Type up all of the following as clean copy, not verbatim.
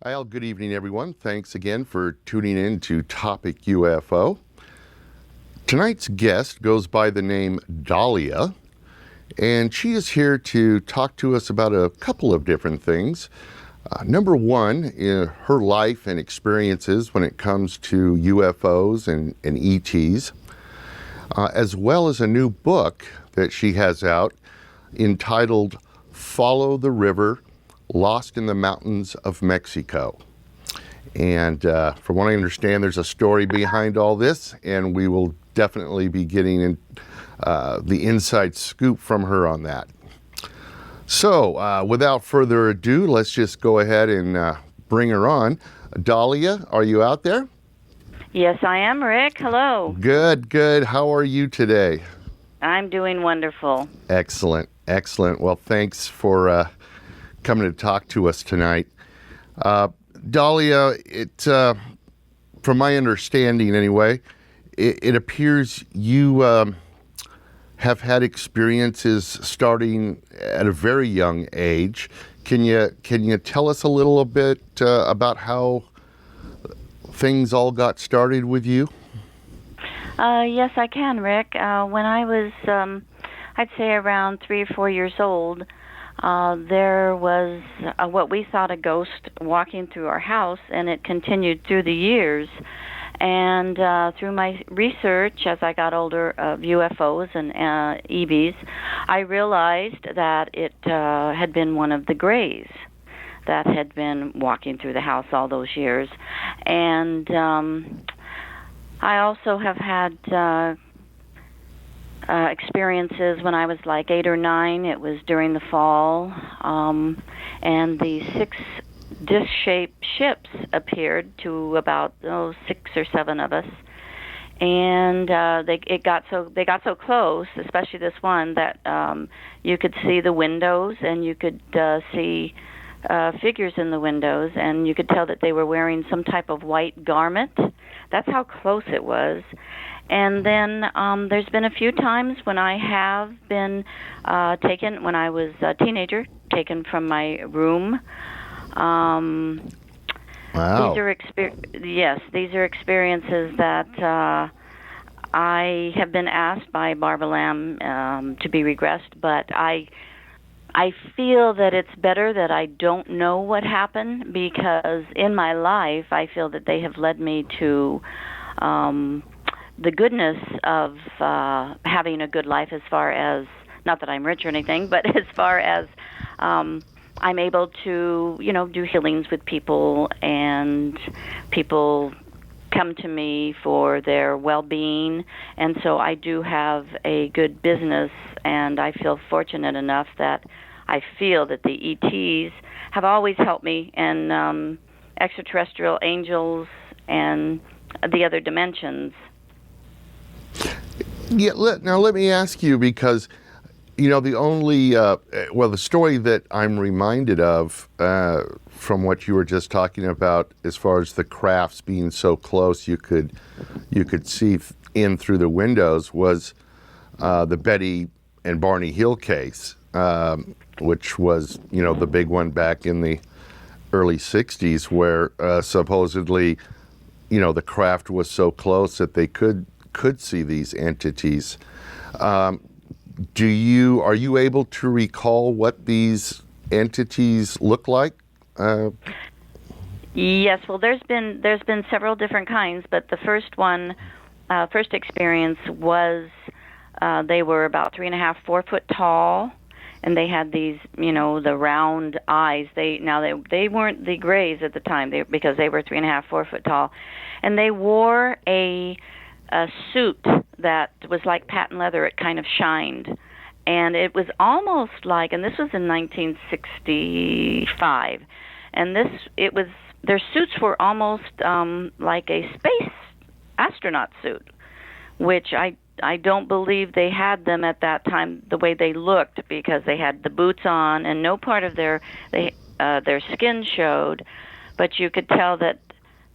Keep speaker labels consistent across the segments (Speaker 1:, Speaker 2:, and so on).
Speaker 1: Well, good evening, everyone. Thanks again for tuning in to Topic UFO. Tonight's guest goes by the name Dahlia, and she is here to talk to us about a couple of different things. Number one, her life and experiences when it comes to UFOs and ETs, as well as a new book that she has out entitled Follow the River, Lost in the Mountains of Mexico. And from what I understand, there's a story behind all this, and we will definitely be getting the inside scoop from her on that. So without further ado, let's just go ahead and bring her on. Dahlia, are you out there?
Speaker 2: Yes, I am, Rick. Hello.
Speaker 1: Good, good. How are you today?
Speaker 2: I'm doing wonderful.
Speaker 1: Excellent, excellent. Well, thanks for coming to talk to us tonight. Dahlia, from my understanding anyway, it appears you have had experiences starting at a very young age. Can you tell us a little bit about how things all got started with you?
Speaker 2: Yes, I can, Rick. When I was, I'd say around 3 or 4 years old, there was what we thought a ghost walking through our house, and it continued through the years. And through my research as I got older of UFOs and EVs, I realized that it had been one of the Greys that had been walking through the house all those years. And I also have had experiences when I was like 8 or 9. It was during the fall, and the 6 disc-shaped ships appeared to about 6 or 7 of us, and they got so close, especially this one, that you could see the windows, and you could see figures in the windows, and you could tell that they were wearing some type of white garment. That's how close it was. And then there's been a few times when I have been taken, when I was a teenager, taken from my room.
Speaker 1: Wow.
Speaker 2: These are experiences that I have been asked by Barbara Lamb to be regressed, but I feel that it's better that I don't know what happened, because in my life I feel that they have led me to the goodness of having a good life, as far as, not that I'm rich or anything, but as far as I'm able to, do healings with people, and people come to me for their well-being, and so I do have a good business, and I feel fortunate enough that I feel that the ETs have always helped me, and extraterrestrial angels and the other dimensions.
Speaker 1: Yeah, now let me ask you, because the only the story that I'm reminded of from what you were just talking about, as far as the crafts being so close you could see in through the windows, was the Betty and Barney Hill case, which was the big one back in the early 60s, where supposedly the craft was so close that they could see these entities. Are you able to recall what these entities look like?
Speaker 2: Yes, well, there's been several different kinds, but the first experience was they were about 3.5, 4 foot tall, and they had these, the round eyes. They weren't the Greys at the time, because they were 3.5, 4 foot tall, and they wore a suit that was like patent leather. It kind of shined, and it was almost like, and this was in 1965, and their suits were almost like a space astronaut suit, which I don't believe they had them at that time the way they looked, because they had the boots on, and no part of their skin showed, but you could tell that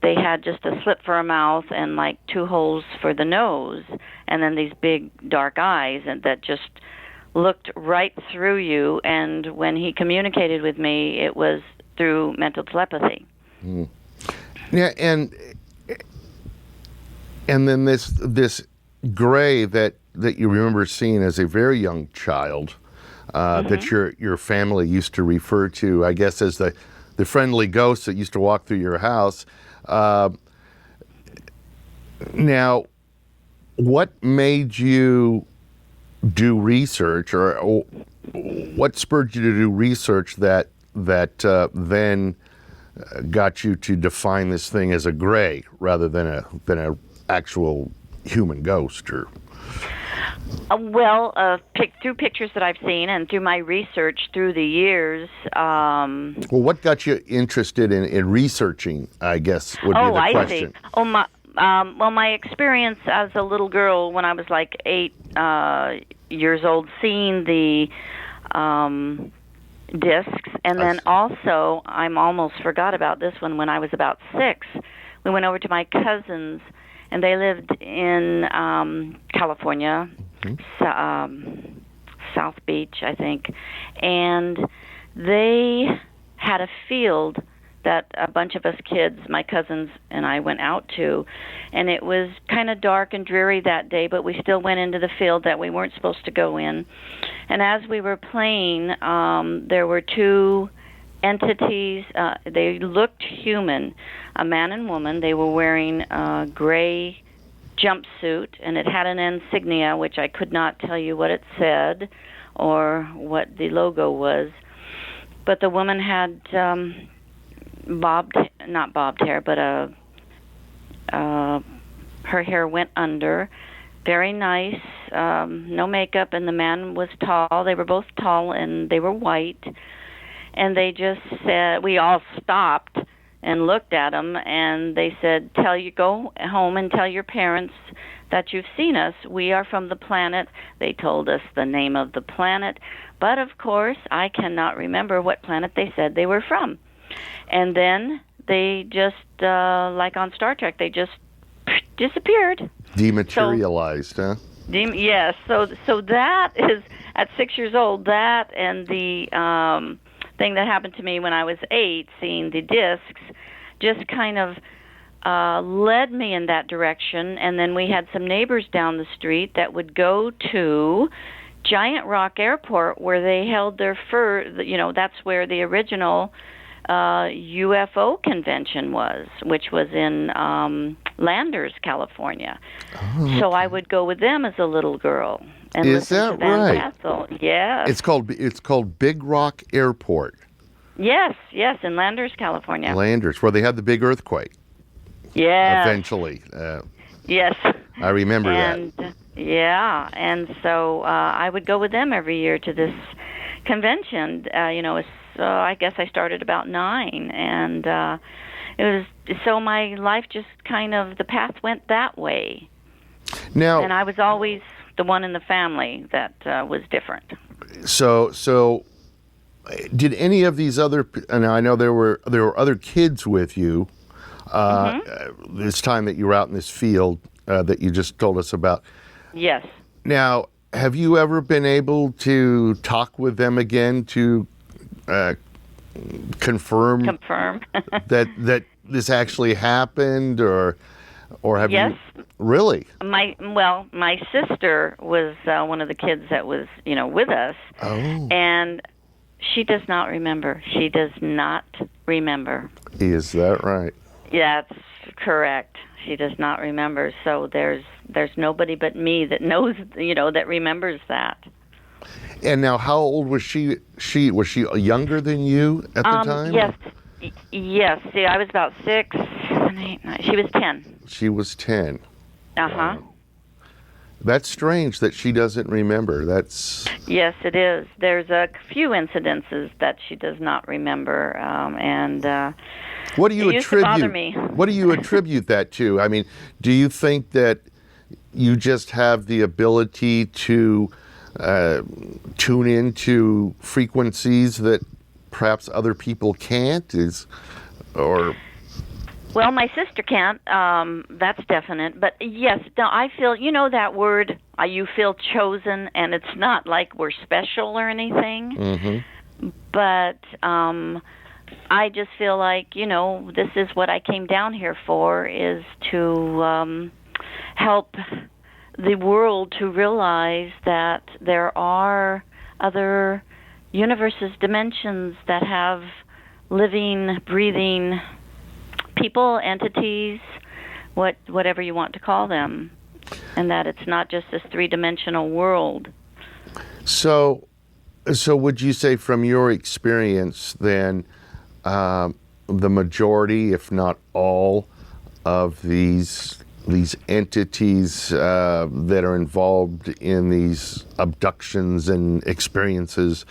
Speaker 2: they had just a slit for a mouth and like 2 holes for the nose, and then these big dark eyes, and that just looked right through you. And when he communicated with me, it was through mental telepathy.
Speaker 1: Yeah, and then this gray that you remember seeing as a very young child, that your family used to refer to, I guess, as the friendly ghost that used to walk through your house. Now, what made you do research, or what spurred you to do research that then got you to define this thing as a gray rather than a actual human ghost? Or
Speaker 2: through pictures that I've seen and through my research through the years.
Speaker 1: Well, what got you interested in researching, I guess, would be the question.
Speaker 2: I see. My experience as a little girl when I was like 8 years old, seeing the discs, and then also, I almost forgot about this one, when I was about 6, we went over to my cousins, and they lived in California, South Beach, I think, and they had a field that a bunch of us kids, my cousins and I, went out to, and it was kind of dark and dreary that day, but we still went into the field that we weren't supposed to go in. And as we were playing, there were 2 entities. They looked human, a man and woman. They were wearing a gray jumpsuit, and it had an insignia, which I could not tell you what it said or what the logo was. But the woman had not bobbed hair, but her hair went under. Very nice, no makeup, and the man was tall. They were both tall, and they were white. And they just said, we all stopped and looked at them, and they said, go home and tell your parents that you've seen us. We are from the planet. They told us the name of the planet, but of course, I cannot remember what planet they said they were from. And then they just, like on Star Trek, they just disappeared.
Speaker 1: Dematerialized, huh?
Speaker 2: Yes. So that is, at 6 years old, that and the thing that happened to me when I was 8, seeing the discs, just kind of led me in that direction. And then we had some neighbors down the street that would go to Giant Rock Airport, where they held their that's where the original UFO convention was, which was in Landers, California. Oh, so I would go with them as a little girl and listen to Van Tassel. Yes.
Speaker 1: It's called Big Rock Airport.
Speaker 2: Yes, in Landers, California.
Speaker 1: Landers, where they had the big earthquake.
Speaker 2: Yeah.
Speaker 1: Eventually.
Speaker 2: Yes.
Speaker 1: I remember that.
Speaker 2: Yeah, and so I would go with them every year to this convention. I guess I started about 9, and it was so my life just kind of, the path went that way.
Speaker 1: Now,
Speaker 2: and I was always the one in the family that was different.
Speaker 1: So did any of these other, and I know there were other kids with you this time that you were out in this field that you just told us about.
Speaker 2: Yes.
Speaker 1: Now, have you ever been able to talk with them again to confirm that this actually happened, or have you? Really?
Speaker 2: My sister was one of the kids that was with us, and she does not remember. She does not remember.
Speaker 1: Is that right?
Speaker 2: Yeah, that's correct. She does not remember. So there's nobody but me that knows, that remembers that.
Speaker 1: And now, how old was she? Was she younger than you at the time?
Speaker 2: Yes. See, I was about 6, 7, 8, 9. She was 10.
Speaker 1: She was 10.
Speaker 2: Uh-huh.
Speaker 1: That's strange that she doesn't remember.
Speaker 2: Yes, it is. There's a few incidences that she does not remember, and
Speaker 1: what do you attribute?
Speaker 2: Used to bother me.
Speaker 1: What do you attribute that to? I mean, do you think that you just have the ability to tune into frequencies that perhaps other people can't?
Speaker 2: Well, my sister can't. That's definite. But yes, no, I feel, that word, you feel chosen, and it's not like we're special or anything. Mm-hmm. But I just feel like, this is what I came down here for, is to help the world to realize that there are other universes, dimensions that have living, breathing people, entities, whatever you want to call them, and that it's not just this three-dimensional world.
Speaker 1: So would you say from your experience then, the majority, if not all, of these entities that are involved in these abductions and experiences,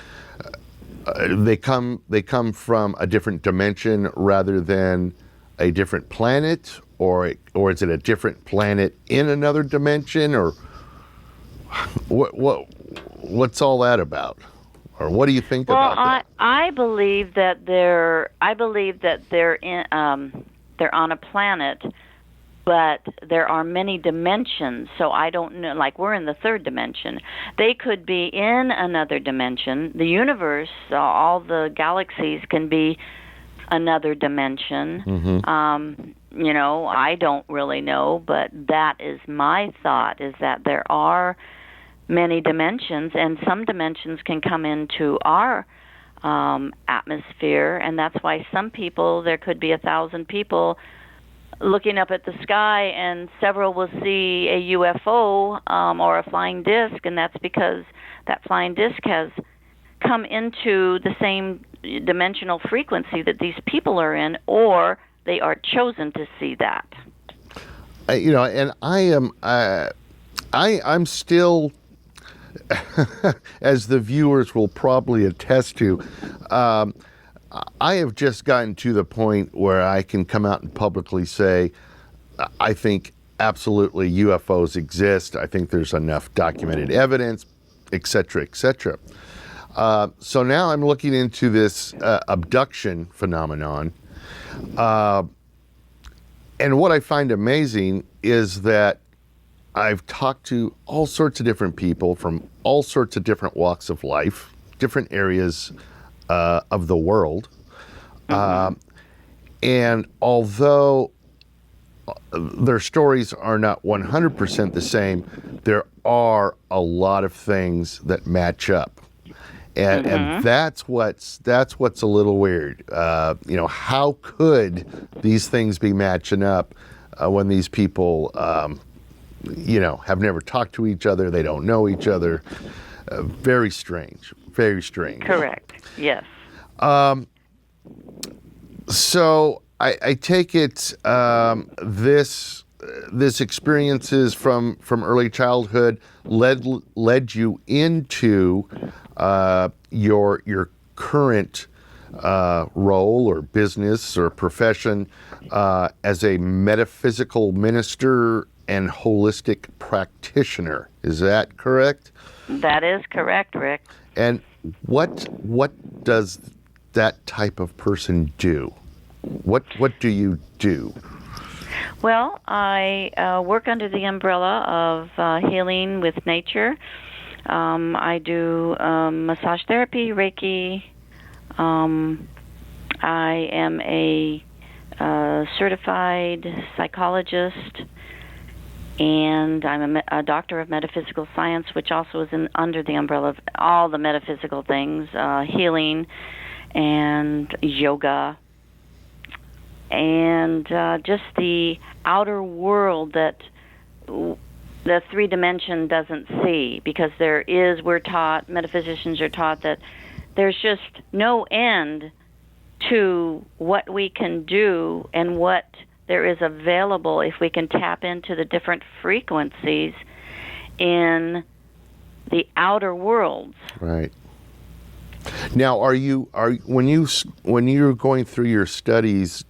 Speaker 1: they come from a different dimension rather than a different planet, or is it a different planet in another dimension, or what's all that about? Or what do you think about that?
Speaker 2: I believe that they're on a planet, but there are many dimensions. So I don't know. Like, we're in the third dimension. They could be in another dimension. The universe, all the galaxies, can be another dimension. Mm-hmm. I don't really know, but that is my thought: is that there are many dimensions, and some dimensions can come into our atmosphere, and that's why some people, there could be 1,000 people looking up at the sky, and several will see a UFO or a flying disc, and that's because that flying disc has come into the same dimensional frequency that these people are in, or they are chosen to see that.
Speaker 1: And I'm still, as the viewers will probably attest to, I have just gotten to the point where I can come out and publicly say, I think absolutely UFOs exist. I think there's enough documented evidence, et cetera, et cetera. So now I'm looking into this abduction phenomenon. And what I find amazing is that I've talked to all sorts of different people from all sorts of different walks of life, different areas of the world. Mm-hmm. And although their stories are not 100% the same, there are a lot of things that match up. And, mm-hmm. and that's what's a little weird. How could these things be matching up when these people have never talked to each other, they don't know each other? Very strange, very strange.
Speaker 2: Correct, yes.
Speaker 1: So I take it this experiences from early childhood led you into your current role or business or profession as a metaphysical minister and holistic practitioner. Is that correct?
Speaker 2: That is correct, Rick.
Speaker 1: And what does that type of person do? What do you do?
Speaker 2: Well, I work under the umbrella of healing with nature. I do massage therapy, Reiki. I am a certified psychologist, and I'm a Doctor of Metaphysical Science, which also is under the umbrella of all the metaphysical things, healing and yoga, and just the outer world that the three dimension doesn't see, because metaphysicians are taught that there's just no end to what we can do and what there is available if we can tap into the different frequencies in the outer worlds.
Speaker 1: Right. Now, when you're going through your studies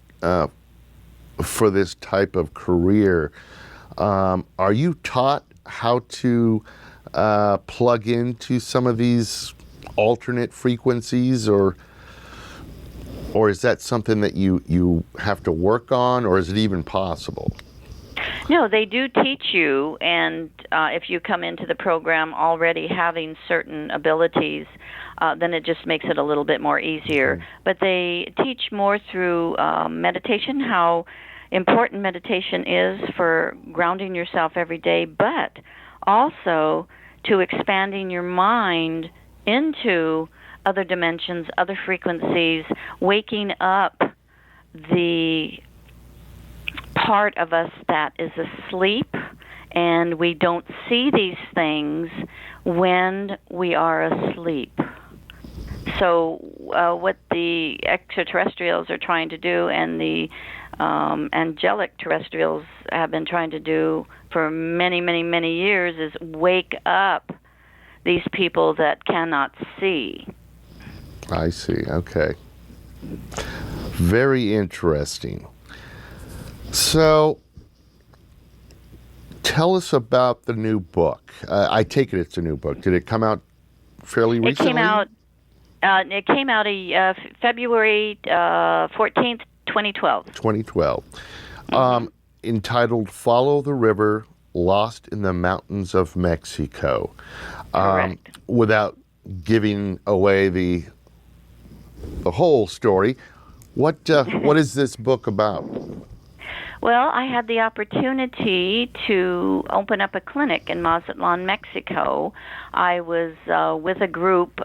Speaker 1: for this type of career, are you taught how to plug into some of these alternate frequencies, or is that something that you have to work on, or is it even possible?
Speaker 2: No, they do teach you, and if you come into the program already having certain abilities, then it just makes it a little bit more easier. But they teach more through meditation, how important meditation is for grounding yourself every day, but also to expanding your mind into other dimensions, other frequencies, waking up the part of us that is asleep, and we don't see these things when we are asleep. So what the extraterrestrials are trying to do, and the angelic terrestrials have been trying to do for many, many, many years, is wake up these people that cannot see.
Speaker 1: I see. Okay. Very interesting. So, tell us about the new book. I take it it's a new book. Did it come out fairly recently?
Speaker 2: It came out February 14th, 2012.
Speaker 1: 2012. Entitled "Follow the River: Lost in the Mountains of Mexico."
Speaker 2: Correct.
Speaker 1: Without giving away the whole story, what is this book about?
Speaker 2: Well, I had the opportunity to open up a clinic in Mazatlan, Mexico. I was with a group.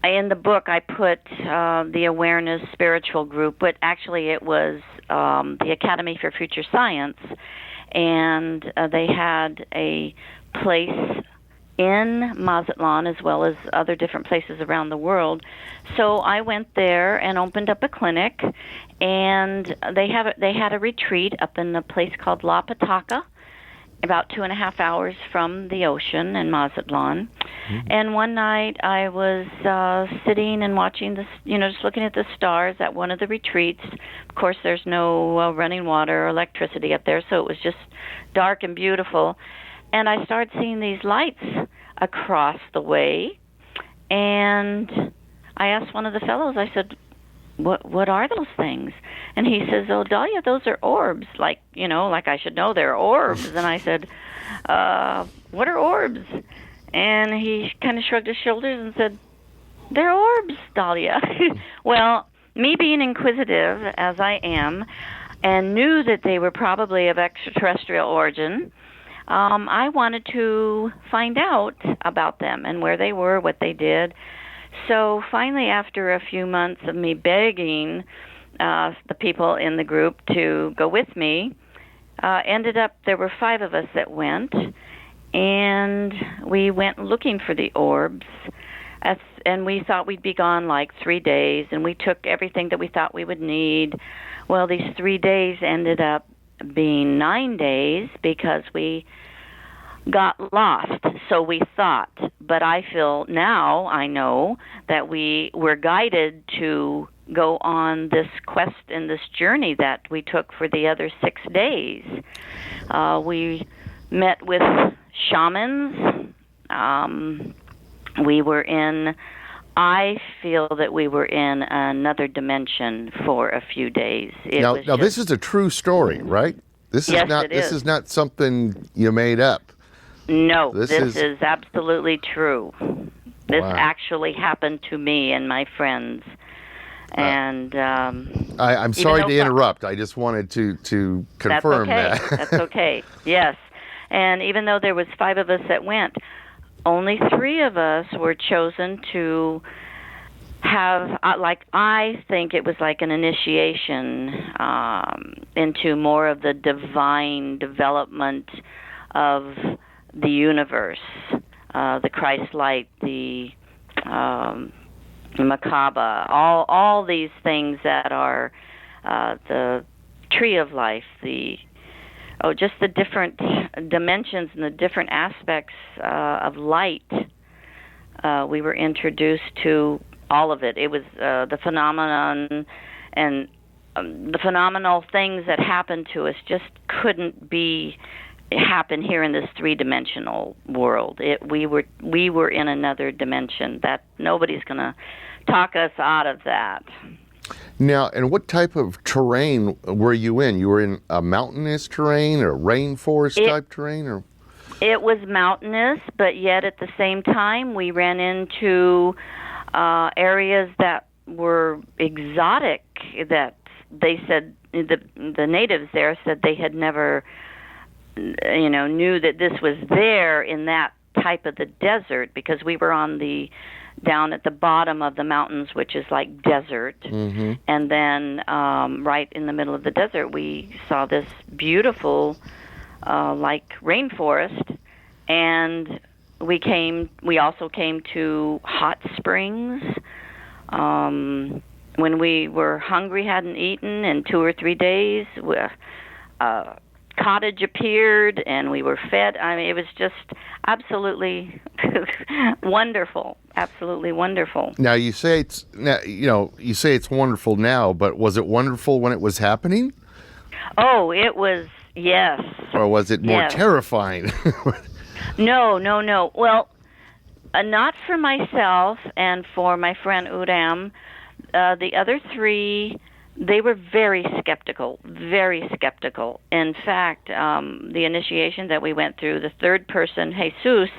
Speaker 2: In the book, I put the Awareness Spiritual Group, but actually it was the Academy for Future Science, and they had a place in Mazatlan as well as other different places around the world. So I went there and opened up a clinic, and they had a retreat up in a place called La Pataca, about 2.5 hours from the ocean in Mazatlan. And one night I was sitting and watching this, just looking at the stars at one of the retreats. Of course, there's no running water or electricity up there, so it was just dark and beautiful. And I started seeing these lights across the way, and I asked one of the fellows, I said, what are those things? And he says, "Oh, Dahlia, those are orbs." Like I should know they're orbs. And I said, "What are orbs?" And he kind of shrugged his shoulders and said, "They're orbs, Dahlia." Well, me being inquisitive as I am, and knew that they were probably of extraterrestrial origin, I wanted to find out about them and where they were, what they did. So finally, after a few months of me begging the people in the group to go with me, ended up there were 5 of us that went, and we went looking for the orbs. And we thought we'd be gone like 3 days, and we took everything that we thought we would need. Well, these 3 days ended up being 9 days because we got lost, so we thought. But I feel now, I know, that we were guided to go on this quest and this journey that we took for the other 6 days. We met with shamans. I feel that we were in another dimension for a few days.
Speaker 1: Now, this is a true story, right? This is not something you made up.
Speaker 2: No, this is absolutely true. This actually happened to me and my friends. And
Speaker 1: I'm sorry to interrupt. I just wanted to confirm that.
Speaker 2: That's okay. Yes. And even though there was 5 of us that went, only 3 of us were chosen to have, I think it was like an initiation into more of the divine development of the universe, the Christ light, the Macabre, all these things that are the tree of life, just the different dimensions and the different aspects of light. We were introduced to all of it. It was the phenomenon and the phenomenal things that happened to us just couldn't happen here in this 3-dimensional world. We were in another dimension that nobody's going to talk us out of that.
Speaker 1: Now, and what type of terrain were you in? You were in a mountainous terrain or rainforest type terrain, or?
Speaker 2: It was mountainous, but yet at the same time, we ran into areas that were exotic. That they said the natives there said they had never, knew that this was there in that type of the desert, because we were down at the bottom of the mountains, which is like desert.
Speaker 1: Mm-hmm.
Speaker 2: And then right in the middle of the desert, we saw this beautiful, like rainforest. And we also came to hot springs. When we were hungry, hadn't eaten in 2 or 3 days, cottage appeared and we were fed. I mean, it was just absolutely wonderful, absolutely wonderful.
Speaker 1: Now you say it's wonderful now, but was it wonderful when it was happening?
Speaker 2: Oh, it was, yes.
Speaker 1: Or was it more terrifying?
Speaker 2: No. Well, not for myself and for my friend Udam. The other three, they were very skeptical, very skeptical. In fact, the initiation that we went through, the third person, Jesus,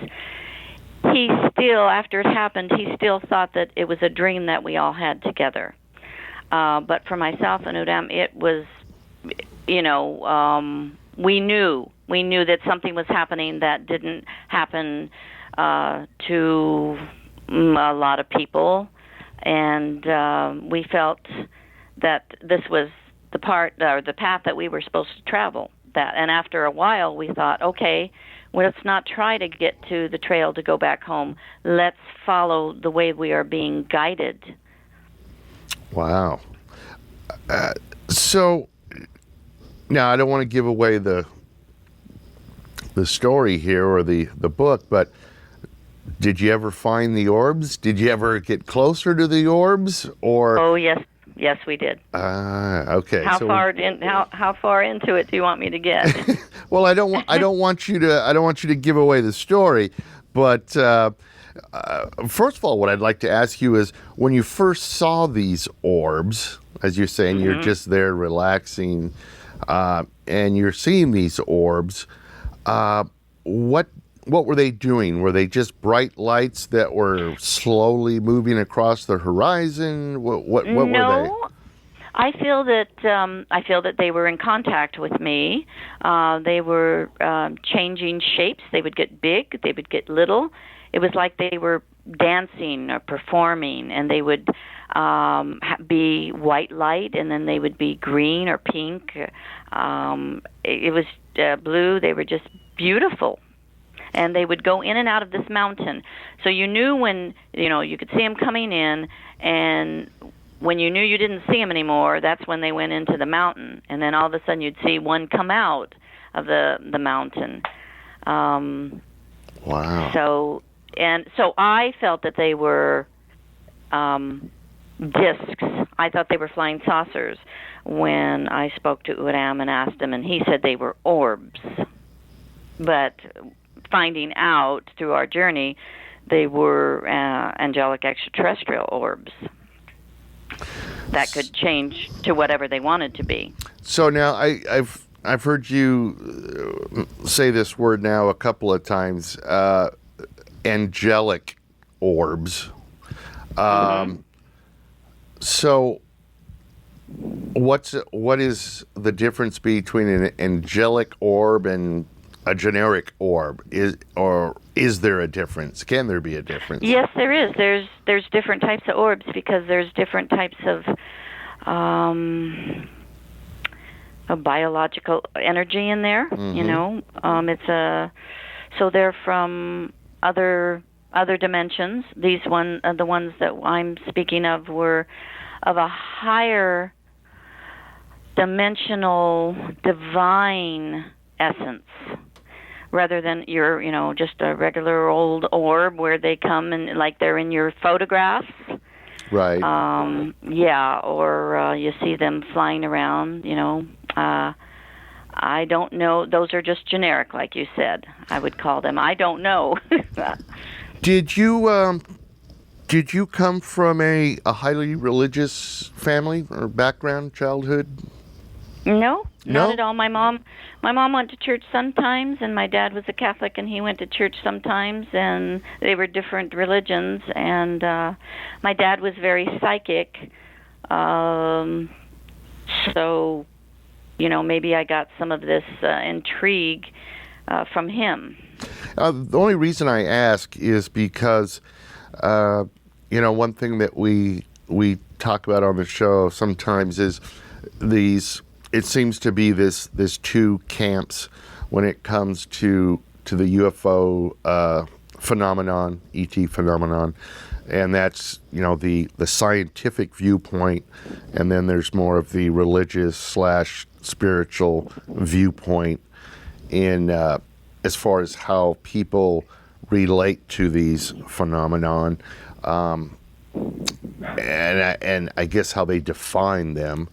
Speaker 2: he still, after it happened, he still thought that it was a dream that we all had together. But for myself and Udam, it was, we knew that something was happening that didn't happen to a lot of people. And we felt that this was the path that we were supposed to travel. And after a while, we thought, okay, well, let's not try to get to the trail to go back home. Let's follow the way we are being guided.
Speaker 1: Wow. So now I don't want to give away the story here or the book, but did you ever find the orbs? Did you ever get closer to the orbs? Or
Speaker 2: oh, yes, we did.
Speaker 1: Okay.
Speaker 2: How far into it do you want me to get?
Speaker 1: Well, I don't want you to give away the story, but first of all, what I'd like to ask you is, when you first saw these orbs, as you're saying, mm-hmm. you're just there relaxing, and you're seeing these orbs. What were they doing? Were they just bright lights that were slowly moving across the horizon? What were they?
Speaker 2: I feel that they were in contact with me. They were changing shapes. They would get big. They would get little. It was like they were dancing or performing, and they would be white light, and then they would be green or pink. It was blue. They were just beautiful. And they would go in and out of this mountain. So you knew when, you could see them coming in, and when you knew you didn't see them anymore, that's when they went into the mountain. And then all of a sudden you'd see one come out of the mountain.
Speaker 1: Wow.
Speaker 2: So I felt that they were discs. I thought they were flying saucers when I spoke to Udam and asked him, and he said they were orbs. But finding out through our journey, they were angelic extraterrestrial orbs that could change to whatever they wanted to be.
Speaker 1: So now I've heard you say this word now a couple of times, angelic orbs.
Speaker 2: Mm-hmm.
Speaker 1: So what is the difference between an angelic orb and a generic orb? Is there a difference? Can there be a difference?
Speaker 2: Yes, there is. There's different types of orbs because there's different types of biological energy in there. Mm-hmm. So they're from other dimensions. The ones that I'm speaking of were of a higher dimensional divine essence, rather than your, just a regular old orb where they come and like they're in your photographs.
Speaker 1: Right.
Speaker 2: Or you see them flying around, I don't know. Those are just generic, like you said. I would call them. I don't know.
Speaker 1: Did you Did you come from a highly religious family or background, childhood?
Speaker 2: No, not
Speaker 1: No?
Speaker 2: at all. My mom went to church sometimes, and my dad was a Catholic, and he went to church sometimes, and they were different religions. And my dad was very psychic, so maybe I got some of this intrigue from him.
Speaker 1: The only reason I ask is because, one thing that we talk about on the show sometimes is it seems to be this two camps when it comes to the UFO phenomenon, ET phenomenon, and that's the scientific viewpoint, and then there's more of the religious / spiritual viewpoint in as far as how people relate to these phenomenon, and I guess how they define them.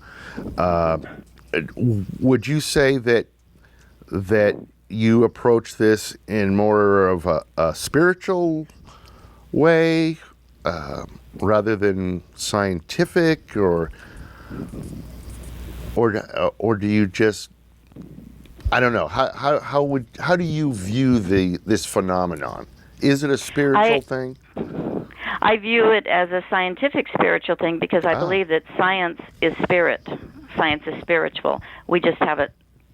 Speaker 1: Would you say that you approach this in more of a spiritual way rather than scientific, or do you just, I don't know, how do you view this phenomenon? Is it a spiritual thing?
Speaker 2: I view it as a scientific spiritual thing because I believe that science is spirit. Science is spiritual. We just haven't,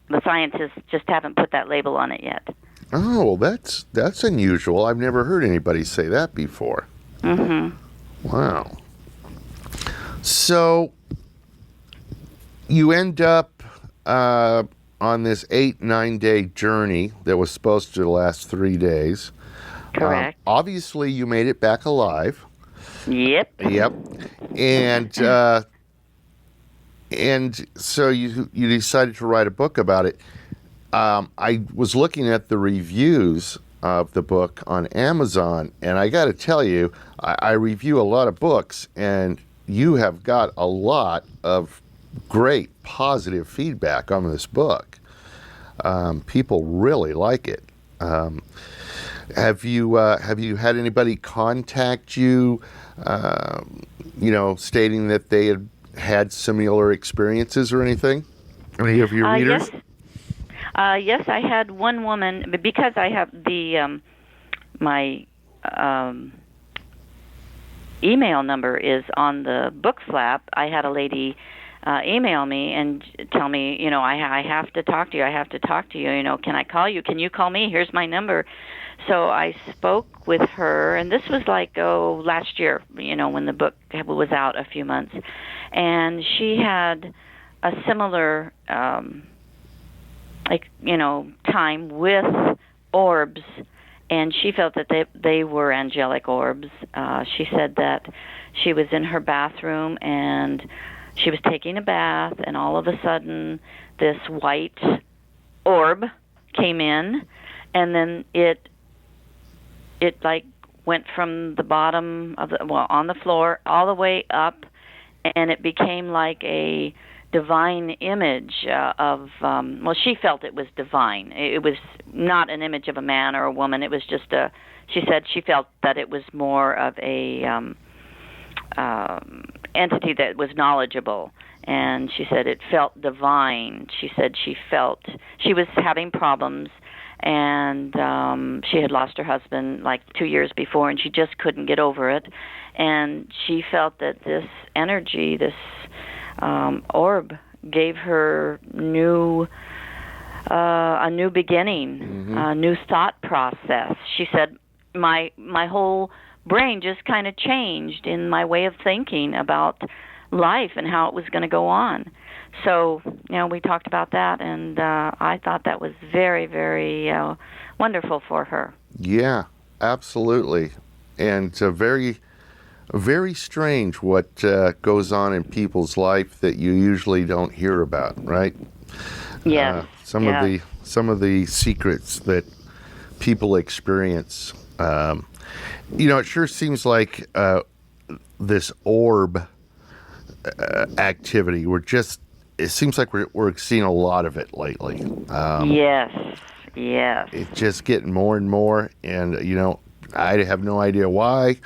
Speaker 2: the scientists just haven't put that label on it yet.
Speaker 1: Oh, that's unusual. I've never heard anybody say that before.
Speaker 2: Mm-hmm.
Speaker 1: Wow. So you end up on this 8-9 day journey that was supposed to last 3 days.
Speaker 2: Correct.
Speaker 1: Obviously, you made it back alive.
Speaker 2: Yep.
Speaker 1: And so you decided to write a book about it. I was looking at the reviews of the book on Amazon, and I got to tell you, I review a lot of books, and you have got a lot of great positive feedback on this book. People really like it. Have you had anybody contact you, stating that they had similar experiences or anything? Any of your readers?
Speaker 2: Yes, I had one woman, because I have the my email number is on the book flap. I had a lady email me and tell me, I have to talk to you. I have to talk to you. Can I call you? Can you call me? Here's my number. So I spoke with her, and this was last year, when the book was out a few months. And she had a similar, time with orbs, and she felt that they were angelic orbs. She said that she was in her bathroom, and she was taking a bath, and all of a sudden this white orb came in, and then it went from the bottom of on the floor all the way up, and it became like a divine image of she felt it was divine. It was not an image of a man or a woman. It was just she said she felt that it was more of a entity that was knowledgeable, and she said it felt divine. She said she felt she was having problems, and she had lost her husband 2 years before, and she just couldn't get over it. And she felt that this energy, this orb, gave her a new beginning,
Speaker 1: Mm-hmm.
Speaker 2: a new thought process. She said, my whole brain just kind of changed in my way of thinking about life and how it was going to go on. So, we talked about that, and I thought that was very, very wonderful for her.
Speaker 1: Yeah, absolutely. And it's very, very strange what goes on in people's life that you usually don't hear about, right?
Speaker 2: Yes.
Speaker 1: Some of the secrets that people experience. It sure seems like this orb activity. It seems like we're seeing a lot of it lately.
Speaker 2: Yes.
Speaker 1: It's just getting more and more, and I have no idea why.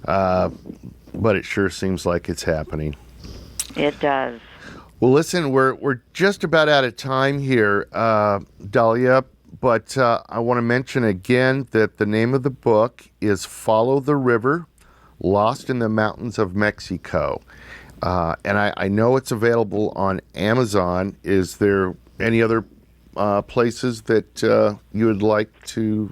Speaker 1: but it sure seems like it's happening.
Speaker 2: It does.
Speaker 1: Well, listen, we're just about out of time here, Dahlia, but I want to mention again that the name of the book is Follow the River, Lost in the Mountains of Mexico. And I know it's available on Amazon. Is there any other places that you would like to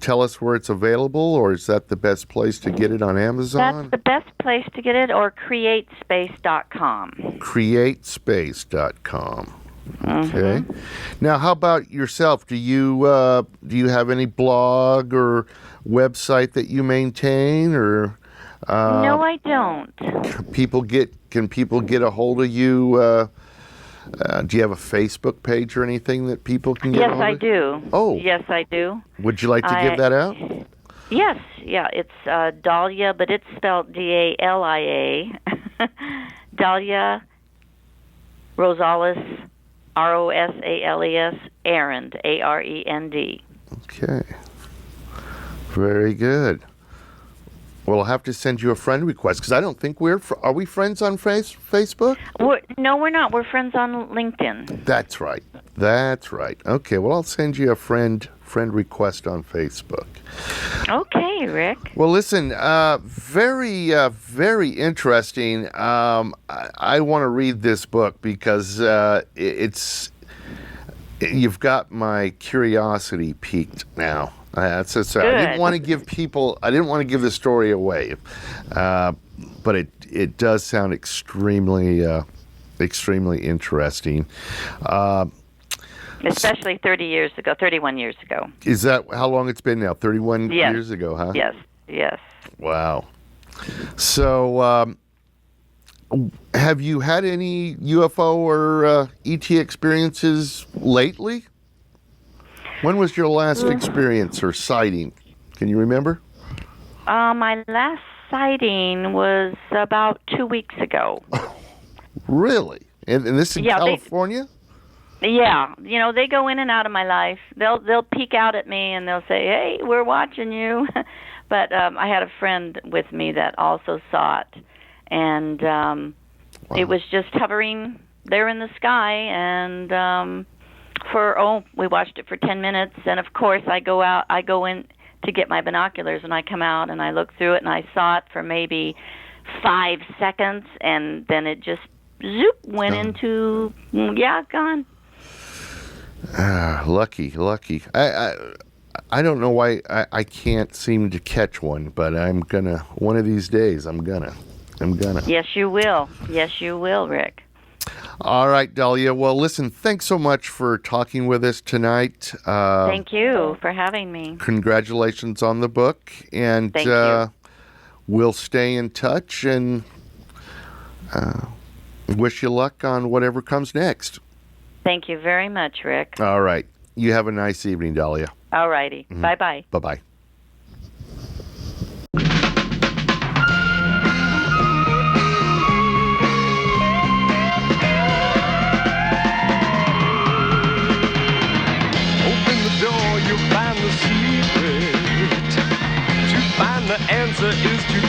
Speaker 1: tell us where it's available, or is that the best place to get it on Amazon?
Speaker 2: That's the best place to get it, or createspace.com.
Speaker 1: Createspace.com. Okay. Now, how about yourself? Do you have any blog or website that you maintain, or
Speaker 2: No, I don't.
Speaker 1: can people get a hold of you? Do you have a Facebook page or anything that people can get a
Speaker 2: Yes,
Speaker 1: hold of?
Speaker 2: I do.
Speaker 1: Oh.
Speaker 2: Yes, I do.
Speaker 1: Would you like to give that out?
Speaker 2: Yes, yeah. It's Dahlia, but it's spelled Dalia. Dahlia Rosales, Rosales, Arend, Arend.
Speaker 1: Okay. Very good. Well, I'll have to send you a friend request because I don't think are we friends on Facebook?
Speaker 2: No, we're not. We're friends on LinkedIn.
Speaker 1: That's right. That's right. Okay. Well, I'll send you a friend request on Facebook.
Speaker 2: Okay, Rick.
Speaker 1: Well, listen, very interesting. I want to read this book because you've got my curiosity piqued now. I didn't want to give the story away, but it does sound extremely interesting.
Speaker 2: Especially 31 years ago.
Speaker 1: Is that how long it's been now? 31 years ago, huh?
Speaker 2: Yes.
Speaker 1: Wow. So, have you had any UFO or ET experiences lately? When was your last experience or sighting? Can you remember?
Speaker 2: My last sighting was about 2 weeks ago.
Speaker 1: Really? And this in California?
Speaker 2: Yeah, they go in and out of my life. They'll peek out at me and they'll say, "Hey, we're watching you." But I had a friend with me that also saw it, and it was just hovering there in the sky. And we watched it for 10 minutes. And of course, I go in to get my binoculars, and I come out and I look through it, and I saw it for maybe 5 seconds, and then it just went into gone.
Speaker 1: Lucky. I don't know why I can't seem to catch one, but one of these days, I'm gonna.
Speaker 2: Yes, you will. Yes, you will, Rick.
Speaker 1: All right, Dahlia. Well, listen, thanks so much for talking with us tonight.
Speaker 2: Thank you for having me.
Speaker 1: Congratulations on the book, and
Speaker 2: Thank you.
Speaker 1: We'll stay in touch and wish you luck on whatever comes next.
Speaker 2: Thank you very much, Rick.
Speaker 1: All right. You have a nice evening, Dahlia.
Speaker 2: All righty. Mm-hmm. Bye-bye.
Speaker 1: Bye-bye.
Speaker 3: Open the door, you'll find the secret. To find the answer is to